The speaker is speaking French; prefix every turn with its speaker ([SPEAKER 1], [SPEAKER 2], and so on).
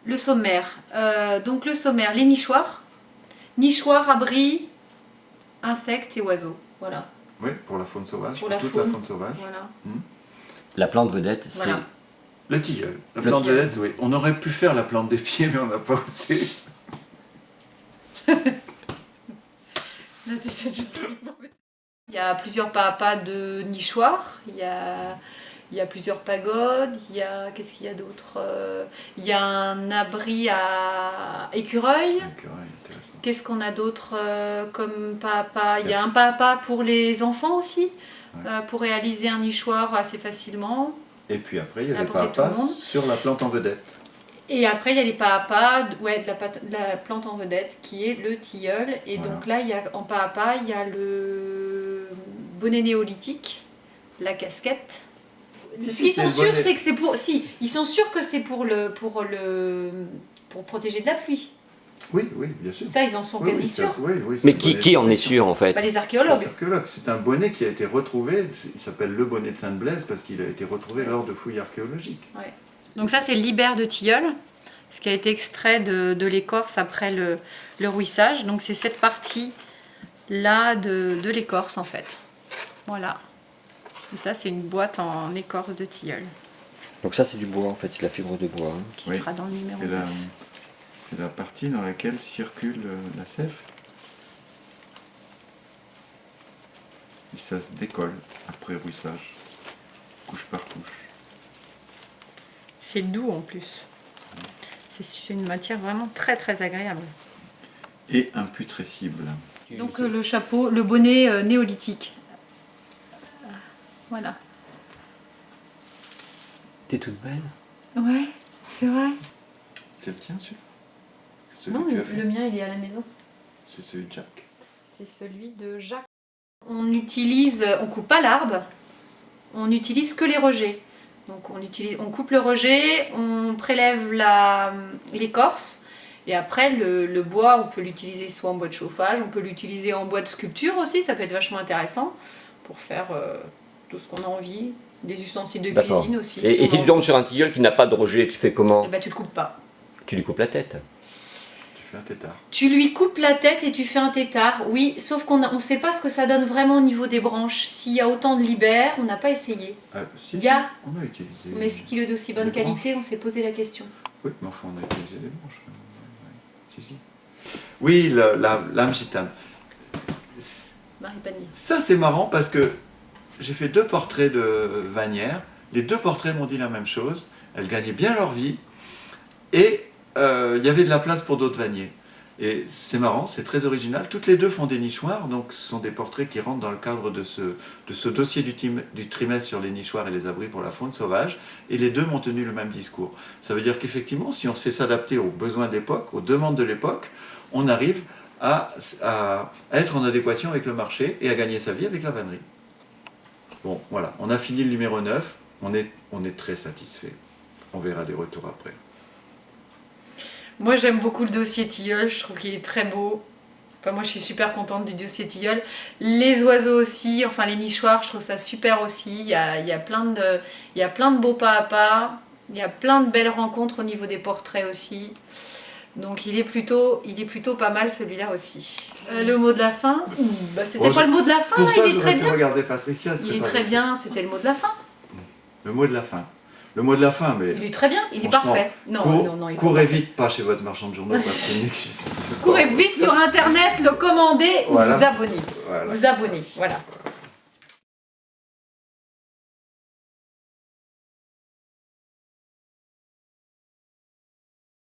[SPEAKER 1] Le sommaire. Donc le sommaire, les nichoirs. Nichoirs, abris, insectes et oiseaux. Voilà.
[SPEAKER 2] Oui, pour la faune sauvage,
[SPEAKER 1] Pour
[SPEAKER 2] toute la faune sauvage.
[SPEAKER 1] Voilà.
[SPEAKER 3] La plante vedette, c'est...
[SPEAKER 1] Voilà.
[SPEAKER 2] Le tilleul. La
[SPEAKER 3] Le
[SPEAKER 2] plante
[SPEAKER 1] tilleul.
[SPEAKER 2] vedette, oui. On aurait pu faire la plante des pieds, mais on n'a pas osé.
[SPEAKER 1] Il y a plusieurs pas de nichoirs, il y a plusieurs pagodes, il y a... Qu'est-ce qu'il y a d'autre? Il y a un abri à écureuil.
[SPEAKER 2] Intéressant.
[SPEAKER 1] Qu'est-ce qu'on a d'autre comme pas? Il y a un pas pour les enfants aussi, pour réaliser un nichoir assez facilement.
[SPEAKER 2] Et puis après, il y a les
[SPEAKER 1] Apporter tout le
[SPEAKER 2] pas
[SPEAKER 1] monde.
[SPEAKER 2] sur la plante en vedette.
[SPEAKER 1] Et après, il y a les pas de la plante en vedette qui est le tilleul. Et
[SPEAKER 2] Voilà.
[SPEAKER 1] donc là, il y a, en pas, il y a le bonnet néolithique, la casquette.
[SPEAKER 2] Si,
[SPEAKER 1] Ce qu'ils
[SPEAKER 2] c'est
[SPEAKER 1] sont
[SPEAKER 2] le
[SPEAKER 1] sûrs,
[SPEAKER 2] bonnet.
[SPEAKER 1] c'est que c'est pour. Si, ils sont sûrs que c'est pour protéger de la pluie.
[SPEAKER 2] Oui, oui, bien sûr.
[SPEAKER 1] Ça, ils en sont
[SPEAKER 2] Oui,
[SPEAKER 1] quasi
[SPEAKER 2] oui,
[SPEAKER 1] sûrs.
[SPEAKER 2] oui, oui, c'est
[SPEAKER 3] Mais
[SPEAKER 2] le
[SPEAKER 3] qui,
[SPEAKER 2] bonnet
[SPEAKER 3] qui
[SPEAKER 2] de
[SPEAKER 3] en est
[SPEAKER 2] protection.
[SPEAKER 3] sûr en fait?
[SPEAKER 1] Bah, les
[SPEAKER 2] Les
[SPEAKER 1] archéologues.
[SPEAKER 2] archéologues. C'est un bonnet qui a été retrouvé, il s'appelle le bonnet de Sainte-Blaise parce qu'il a été retrouvé lors de fouilles archéologiques.
[SPEAKER 1] Ouais. Donc ça, c'est le libère de tilleul, ce qui a été extrait de l'écorce après le rouissage. Donc c'est cette partie-là de l'écorce en fait. Voilà. Et ça, c'est une boîte en écorce de tilleul
[SPEAKER 3] Donc ça c'est du bois en fait, c'est la fibre de bois. Hein.
[SPEAKER 1] qui sera dans le numéro 9.
[SPEAKER 2] C'est la partie dans laquelle circule la sève. Et ça se décolle après rouissage, couche par couche.
[SPEAKER 1] C'est doux en plus. C'est une matière vraiment très très agréable.
[SPEAKER 2] Et imputrescible.
[SPEAKER 1] Donc le chapeau, le bonnet néolithique. Voilà.
[SPEAKER 3] T'es toute belle.
[SPEAKER 1] Ouais, c'est vrai.
[SPEAKER 2] C'est le tien, celui-là? C'est celui
[SPEAKER 1] Non,
[SPEAKER 2] que tu as fait?
[SPEAKER 1] le mien, il est à la maison.
[SPEAKER 2] C'est celui de Jacques.
[SPEAKER 1] C'est celui de Jacques. On coupe pas l'arbre, on n'utilise que les rejets. Donc on coupe le rejet, on prélève l'écorce et après le bois, on peut l'utiliser soit en bois de chauffage, on peut l'utiliser en bois de sculpture aussi, ça peut être vachement intéressant pour faire tout ce qu'on a envie, des ustensiles de
[SPEAKER 3] D'accord.
[SPEAKER 1] cuisine aussi.
[SPEAKER 3] Et si
[SPEAKER 1] on
[SPEAKER 3] tu
[SPEAKER 1] en-
[SPEAKER 3] tombes sur un tilleul qui n'a pas de rejet, tu fais comment?
[SPEAKER 1] Eh ben, tu le coupes pas.
[SPEAKER 3] Tu lui coupes la tête.
[SPEAKER 2] Tu fais un tétard.
[SPEAKER 1] Tu lui coupes la tête et tu fais un tétard, oui, sauf qu'on ne sait pas ce que ça donne vraiment au niveau des branches. S'il y a autant de libères, on n'a pas essayé.
[SPEAKER 2] Ah, si,
[SPEAKER 1] Il y a-
[SPEAKER 2] si, on a utilisé.
[SPEAKER 1] Mais est-ce qu'il est d'aussi bonne
[SPEAKER 2] Les branches.
[SPEAKER 1] qualité? On s'est posé la question.
[SPEAKER 2] Oui, mais enfin, on a utilisé les branches. Si, si. Oui, l'âme gitane.
[SPEAKER 1] Marie Panier.
[SPEAKER 2] Ça, c'est marrant parce que j'ai fait 2 portraits de Vanière. Les 2 portraits m'ont dit la même chose. Elles gagnaient bien leur vie. Et il y avait de la place pour d'autres vanniers. Et c'est marrant, c'est très original. Toutes les 2 font des nichoirs. Donc, ce sont des portraits qui rentrent dans le cadre de ce dossier du trimestre sur les nichoirs et les abris pour la faune sauvage. Et les 2 m'ont tenu le même discours. Ça veut dire qu'effectivement, si on sait s'adapter aux besoins de l'époque, aux demandes de l'époque, on arrive à être en adéquation avec le marché et à gagner sa vie avec la vannerie. Bon, voilà, on a fini le numéro 9, on est très satisfait. On verra les retours après.
[SPEAKER 1] Moi j'aime beaucoup le dossier tilleul, je trouve qu'il est très beau. Enfin, moi je suis super contente du dossier tilleul. Les oiseaux aussi, enfin les nichoirs, je trouve ça super aussi. Il y a plein de beaux pas à pas. Il y a plein de belles rencontres au niveau des portraits aussi. Donc il est plutôt pas mal celui-là aussi. Le mot de la fin, bah, c'était
[SPEAKER 2] Bon,
[SPEAKER 1] pas le mot de la fin,
[SPEAKER 2] Pour
[SPEAKER 1] là,
[SPEAKER 2] ça,
[SPEAKER 1] il est très
[SPEAKER 2] j'aurais pu
[SPEAKER 1] bien.
[SPEAKER 2] regarder Patricia.
[SPEAKER 1] Il est très bien, c'était le mot de la fin.
[SPEAKER 2] Le mot de la fin. Le mot de la fin, mais
[SPEAKER 1] Il est très bien, il est
[SPEAKER 2] franchement,
[SPEAKER 1] parfait. Non, il est
[SPEAKER 2] courez
[SPEAKER 1] parfait.
[SPEAKER 2] vite pas chez votre marchand de journaux parce qu'il n'existe pas.
[SPEAKER 1] Courez vite sur internet, le commander ou
[SPEAKER 2] Voilà.
[SPEAKER 1] vous abonner.
[SPEAKER 2] Voilà.
[SPEAKER 1] Vous abonner, voilà.